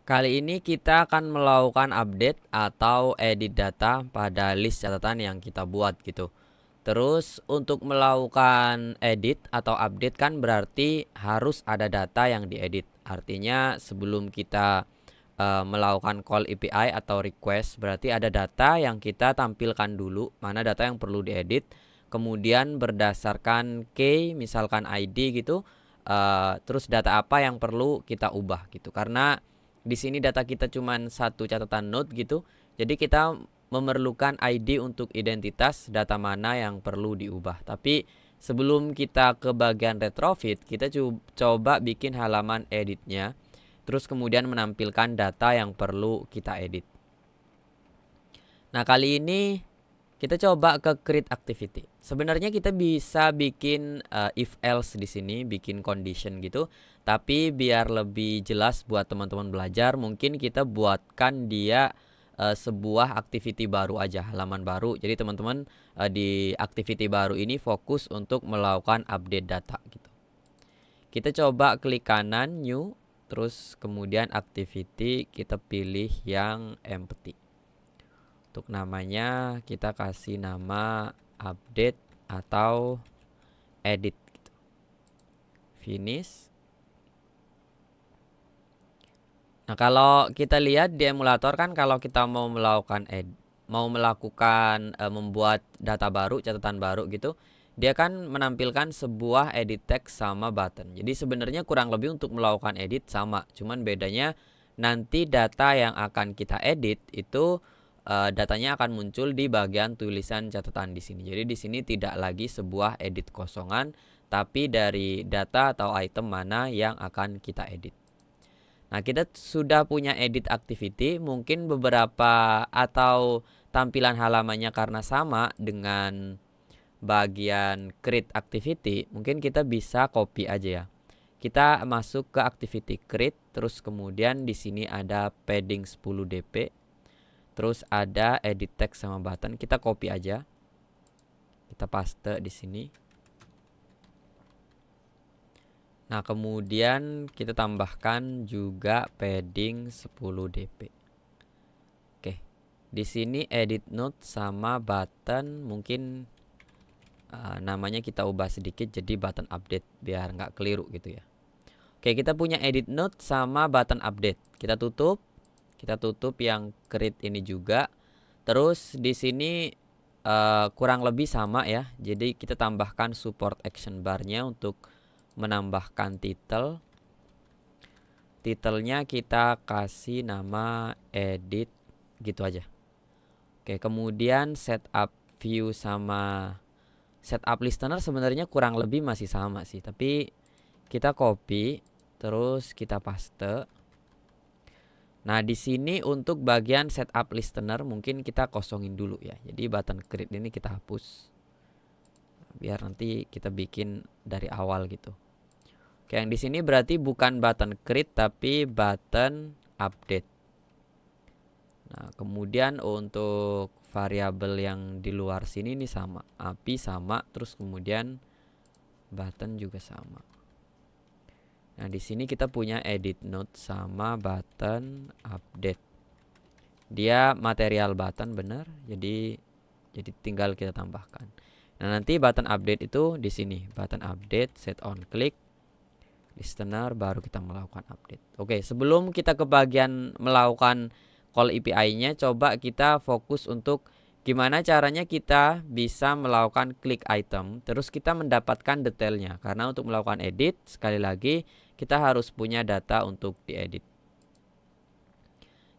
Kali ini kita akan melakukan update atau edit data pada list catatan yang kita buat gitu. Terus untuk melakukan edit atau update kan berarti harus ada data yang diedit. Artinya sebelum kita melakukan call API atau request, berarti ada data yang kita tampilkan dulu, mana data yang perlu diedit. Kemudian berdasarkan key, misalkan ID gitu, terus data apa yang perlu kita ubah gitu. Karena di sini data kita cuma satu catatan node gitu, jadi kita memerlukan ID untuk identitas data mana yang perlu diubah. Tapi sebelum kita ke bagian retrofit, kita coba bikin halaman editnya, terus kemudian menampilkan data yang perlu kita edit. Nah, kali ini kita coba ke create activity. Sebenarnya kita bisa bikin if else di sini, bikin condition gitu. Tapi biar lebih jelas buat teman-teman belajar, mungkin kita buatkan dia sebuah activity baru aja, halaman baru. Jadi teman-teman di activity baru ini fokus untuk melakukan update data gitu. Kita coba klik kanan new, terus kemudian activity kita pilih yang empty. Untuk namanya kita kasih nama update atau edit gitu. Finish. Nah, kalau kita lihat di emulator kan, kalau kita mau melakukan membuat data baru, catatan baru gitu, dia kan menampilkan sebuah edit text sama button. Jadi sebenarnya kurang lebih untuk melakukan edit sama, cuman bedanya nanti data yang akan kita edit itu datanya akan muncul di bagian tulisan catatan di sini. Jadi di sini tidak lagi sebuah edit kosongan, tapi dari data atau item mana yang akan kita edit. Nah, kita sudah punya edit activity, mungkin beberapa atau tampilan halamannya karena sama dengan bagian create activity, mungkin kita bisa copy aja ya. Kita masuk ke activity create, terus kemudian di sini ada padding 10 dp. Terus ada edit text sama button, kita copy aja. Kita paste di sini. Nah, kemudian kita tambahkan juga padding 10 dp. Oke. Di sini edit node sama button mungkin namanya kita ubah sedikit jadi button update biar nggak keliru gitu ya. Oke, kita punya edit node sama button update. Kita tutup. Kita tutup yang create ini juga. Terus di sini kurang lebih sama ya. Jadi kita tambahkan support action bar-nya untuk menambahkan title. Titelnya kita kasih nama edit gitu aja. Oke, kemudian setup view sama setup listener sebenarnya kurang lebih masih sama sih, tapi kita copy terus kita paste. Nah, di sini untuk bagian setup listener mungkin kita kosongin dulu ya. Jadi button create ini kita hapus. Biar nanti kita bikin dari awal gitu. Oke, yang di sini berarti bukan button create tapi button update. Nah, kemudian untuk variabel yang di luar sini ini sama. API sama, terus kemudian button juga sama. Nah, di sini kita punya edit node sama button update. Dia material button benar, jadi tinggal kita tambahkan. Nah, nanti button update itu di sini, button update set on click listener baru kita melakukan update. Oke, sebelum kita ke bagian melakukan call API-nya, coba kita fokus untuk gimana caranya kita bisa melakukan klik item, terus kita mendapatkan detailnya. Karena untuk melakukan edit, sekali lagi kita harus punya data untuk diedit.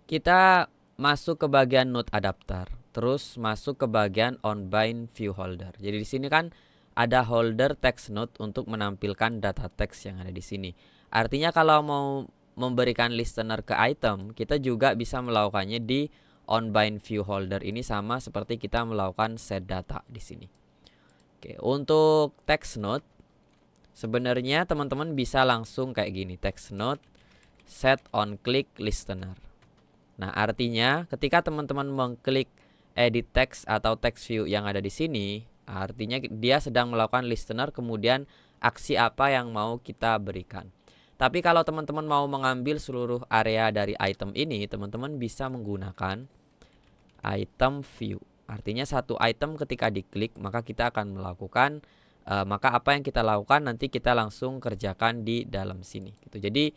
Kita masuk ke bagian node adapter, terus masuk ke bagian onBind view holder. Jadi di sini kan ada holder text node untuk menampilkan data teks yang ada di sini. Artinya kalau mau memberikan listener ke item, kita juga bisa melakukannya di onBind view holder ini, sama seperti kita melakukan set data di sini. Oke, untuk text node sebenarnya teman-teman bisa langsung kayak gini, text node set on click listener. Nah, artinya ketika teman-teman mengklik edit text atau text view yang ada di sini, artinya dia sedang melakukan listener, kemudian aksi apa yang mau kita berikan. Tapi kalau teman-teman mau mengambil seluruh area dari item ini, teman-teman bisa menggunakan item view. Artinya satu item ketika diklik maka kita akan melakukan maka apa yang kita lakukan nanti kita langsung kerjakan di dalam sini gitu. Jadi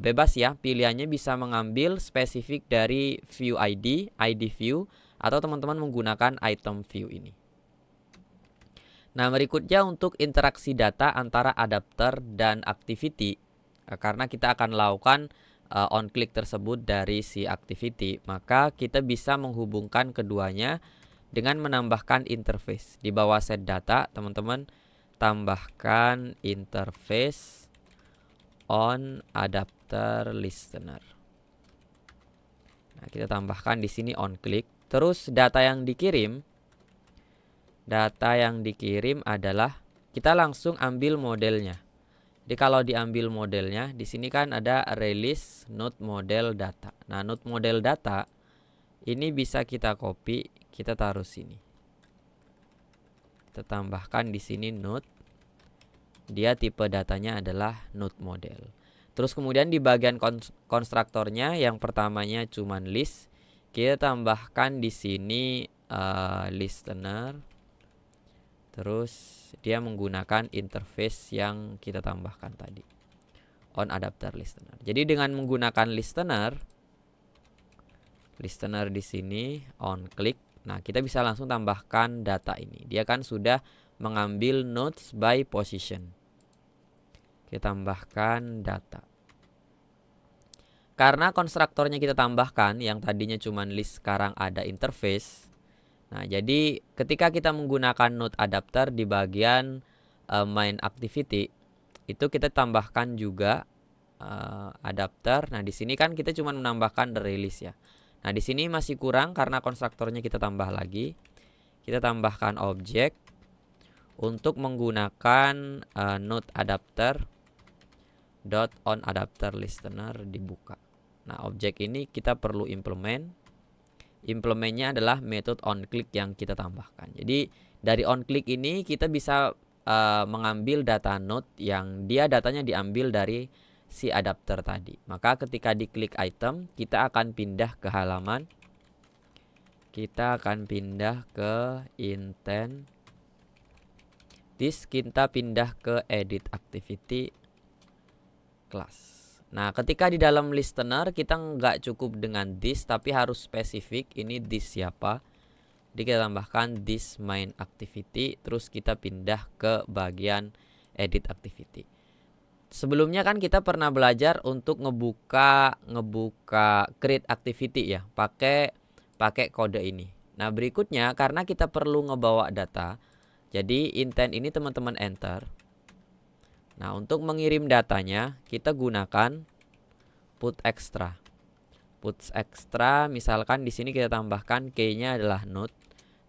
bebas ya, pilihannya bisa mengambil spesifik dari view ID, ID view, atau teman-teman menggunakan item view ini. Nah, berikutnya untuk interaksi data antara adapter dan activity, karena kita akan lakukan on click tersebut dari si activity, maka kita bisa menghubungkan keduanya dengan menambahkan interface. Di bawah set data, teman-teman tambahkan interface on adapter listener. Nah, kita tambahkan di sini on click. Terus data yang dikirim adalah kita langsung ambil modelnya. Jadi kalau diambil modelnya, di sini kan ada release node model data. Nah, node model data ini bisa kita copy, kita taruh sini. Kita tambahkan di sini node. Dia tipe datanya adalah node model. Terus kemudian di bagian konstruktornya yang pertamanya cuman list, kita tambahkan di sini listener. Terus dia menggunakan interface yang kita tambahkan tadi, on adapter listener. Jadi dengan menggunakan listener di sini on click, nah kita bisa langsung tambahkan data ini. Dia kan sudah mengambil nodes by position. Kita tambahkan data. Karena konstruktornya kita tambahkan yang tadinya cuma list, sekarang ada interface. Nah, jadi ketika kita menggunakan node adapter di bagian main activity, itu kita tambahkan juga adapter. Nah, di sini kan kita cuma menambahkan the release ya. Nah, di sini masih kurang karena konstruktornya kita tambah lagi. Kita tambahkan objek untuk menggunakan node adapter dot on adapter listener dibuka. Nah, objek ini kita perlu implement. Implementnya adalah method on click yang kita tambahkan. Jadi dari on click ini kita bisa mengambil data node yang dia datanya diambil dari si adapter tadi. Maka ketika diklik item, kita akan pindah ke halaman. Kita akan pindah ke intent. Kita pindah ke edit activity class. Nah, ketika di dalam listener kita nggak cukup dengan this, tapi harus spesifik. Ini this siapa? Jadi kita tambahkan this main activity. Terus kita pindah ke bagian edit activity. Sebelumnya kan kita pernah belajar untuk ngebuka create activity ya, pakai kode ini. Nah, berikutnya karena kita perlu ngebawa data, jadi intent ini teman-teman enter. Nah, untuk mengirim datanya kita gunakan put extra. Put extra misalkan di sini kita tambahkan key-nya adalah node.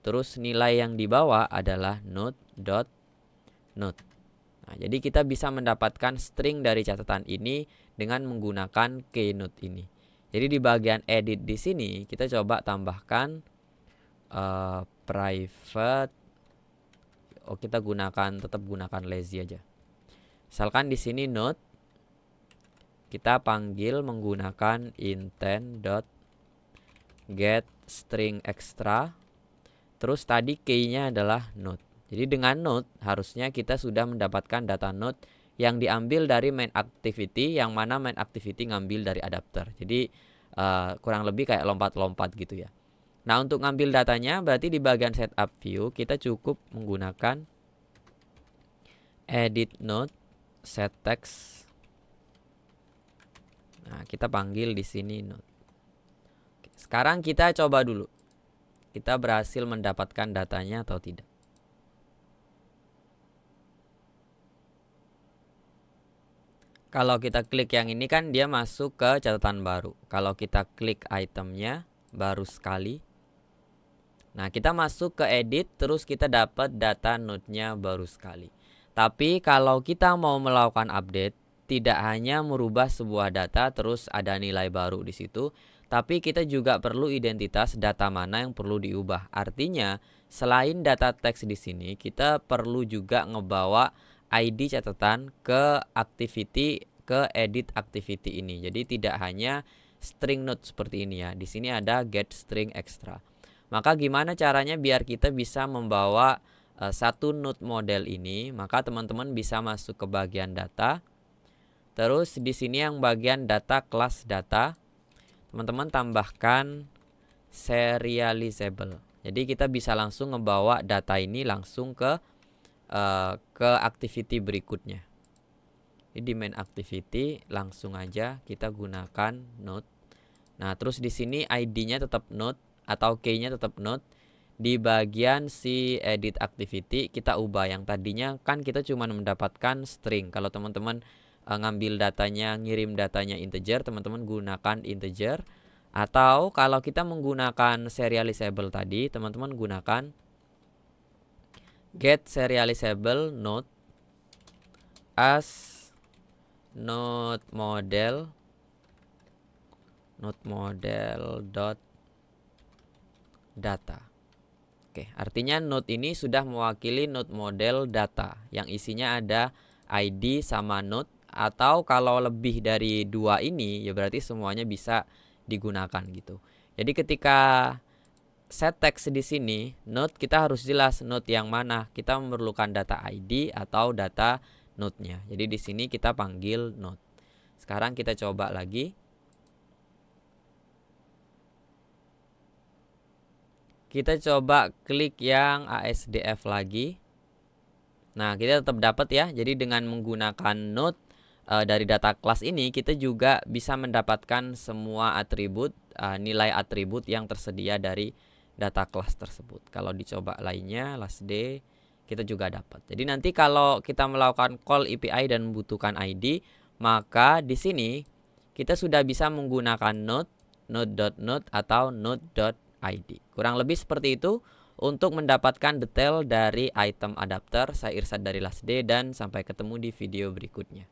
Terus nilai yang dibawa adalah node.node. Nah, jadi kita bisa mendapatkan string dari catatan ini dengan menggunakan key node ini. Jadi di bagian edit di sini kita coba tambahkan private. Kita tetap gunakan lazy aja. Misalkan di sini node kita panggil menggunakan intent.get string extra. Terus tadi key-nya adalah node. Jadi dengan node harusnya kita sudah mendapatkan data node yang diambil dari main activity, yang mana main activity ngambil dari adapter. Jadi kurang lebih kayak lompat-lompat gitu ya. Nah, untuk ngambil datanya berarti di bagian setup view kita cukup menggunakan edit node set text. Nah, kita panggil di sini node. Sekarang kita coba dulu. Kita berhasil mendapatkan datanya atau tidak. Kalau kita klik yang ini kan dia masuk ke catatan baru. Kalau kita klik itemnya baru sekali. Nah, kita masuk ke edit terus kita dapat data node-nya baru sekali. Tapi kalau kita mau melakukan update, tidak hanya merubah sebuah data terus ada nilai baru di situ, tapi kita juga perlu identitas data mana yang perlu diubah. Artinya, selain data teks di sini, kita perlu juga ngebawa ID catatan ke activity, ke edit activity ini. Jadi tidak hanya string node seperti ini ya. Di sini ada get string extra. Maka gimana caranya biar kita bisa membawa satu node model ini? Maka teman-teman bisa masuk ke bagian data. Terus di sini yang bagian data kelas data, teman-teman tambahkan serializable. Jadi kita bisa langsung ngebawa data ini langsung ke activity berikutnya. Jadi di main activity langsung aja kita gunakan node. Nah, terus di sini ID-nya tetap node atau key-nya tetap node. Di bagian si edit activity kita ubah, yang tadinya kan kita cuma mendapatkan string. Kalau teman-teman ngambil datanya, ngirim datanya integer, teman-teman gunakan integer. Atau kalau kita menggunakan serializable tadi, teman-teman gunakan get serializable node as node model dot data. Oke, artinya node ini sudah mewakili node model data yang isinya ada ID sama node, atau kalau lebih dari dua ini ya berarti semuanya bisa digunakan gitu. Jadi ketika set text di sini, node kita harus jelas node yang mana. Kita memerlukan data ID atau data node-nya. Jadi di sini kita panggil node. Sekarang kita coba lagi. Kita coba klik yang ASDF lagi. Nah, kita tetap dapat ya. Jadi dengan menggunakan node dari data kelas ini, kita juga bisa mendapatkan semua atribut, nilai atribut yang tersedia dari data kelas tersebut. Kalau dicoba lainnya, last day, kita juga dapat. Jadi nanti kalau kita melakukan call API dan membutuhkan ID, maka di sini kita sudah bisa menggunakan node.node atau node.id. Kurang lebih seperti itu untuk mendapatkan detail dari item adapter. Saya Irsad dari Last Day dan sampai ketemu di video berikutnya.